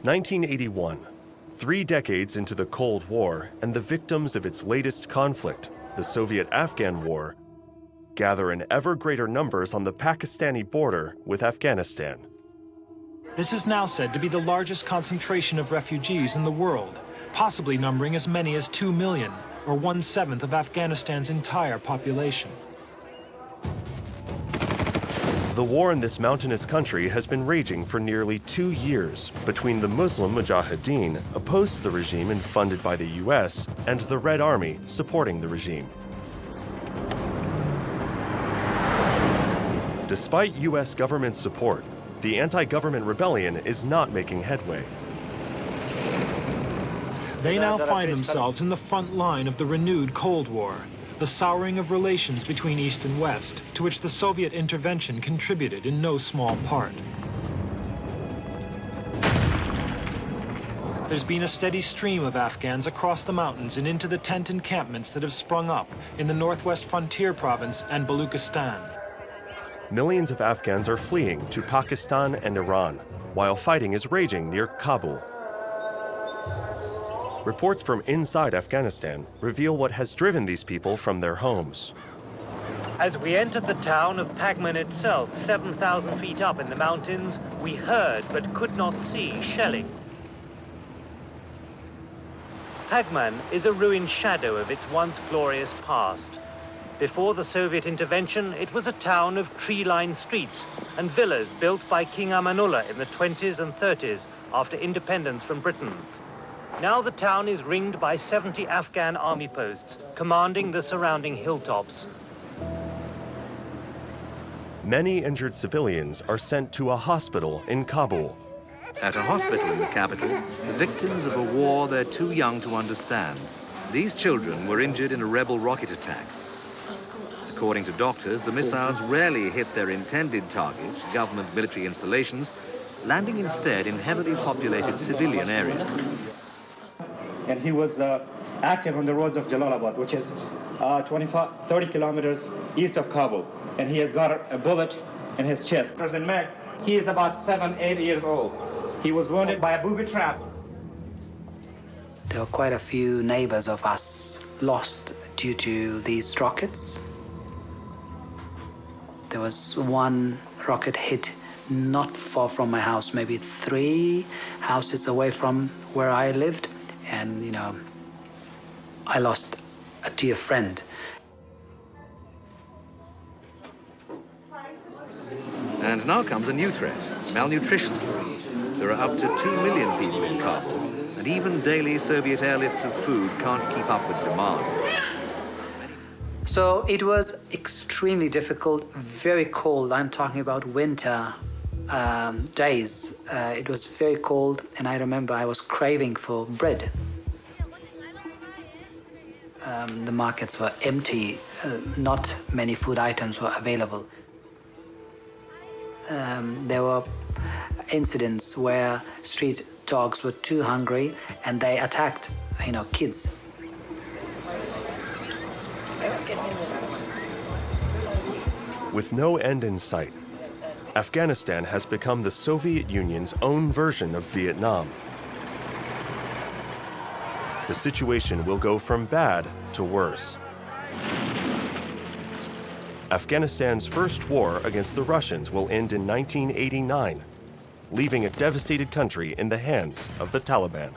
1981, 3 decades into the Cold War, and the victims of its latest conflict, the Soviet-Afghan War, gather in ever greater numbers on the Pakistani border with Afghanistan. This is now said to be the largest concentration of refugees in the world, possibly numbering as many as 2 million, or 1/7 of Afghanistan's entire population. The war in this mountainous country has been raging for nearly 2 years between the Muslim Mujahideen, opposed to the regime and funded by the US, and the Red Army, supporting the regime. Despite US government support, the anti-government rebellion is not making headway. They now find themselves in the front line of the renewed Cold War, the souring of relations between East and West, to which the Soviet intervention contributed in no small part. There's been a steady stream of Afghans across the mountains and into the tent encampments that have sprung up in the northwest frontier province and Baluchistan. Millions of Afghans are fleeing to Pakistan and Iran, while fighting is raging near Kabul. Reports from inside Afghanistan reveal what has driven these people from their homes. As we entered the town of Pagman itself, 7,000 feet up in the mountains, we heard but could not see shelling. Pagman is a ruined shadow of its once glorious past. Before the Soviet intervention, it was a town of tree-lined streets and villas built by King Amanullah in the 20s and 30s after independence from Britain. Now the town is ringed by 70 Afghan army posts, commanding the surrounding hilltops. Many injured civilians are sent to a hospital in Kabul. At a hospital in the capital, the victims of a war they're too young to understand. These children were injured in a rebel rocket attack. According to doctors, the missiles rarely hit their intended target, government military installations, landing instead in heavily populated civilian areas. And he was active on the roads of Jalalabad, which is 30 kilometers east of Kabul. And he has got a bullet in his chest. And Max, he is about 7-8 years old. He was wounded by a booby trap. There were quite a few neighbors of us lost due to these rockets. There was one rocket hit not far from my house, maybe 3 houses away from where I lived. And, you know, I lost a dear friend. And now comes a new threat, malnutrition. There are up to 2 million people in Kabul, and even daily Soviet airlifts of food can't keep up with demand. So it was extremely difficult, very cold. I'm talking about winter days. It was very cold, and I remember I was craving for bread. The markets were empty. Not many food items were available. There were incidents where street dogs were too hungry and they attacked, kids. With no end in sight, Afghanistan has become the Soviet Union's own version of Vietnam. The situation will go from bad to worse. Afghanistan's first war against the Russians will end in 1989, leaving a devastated country in the hands of the Taliban.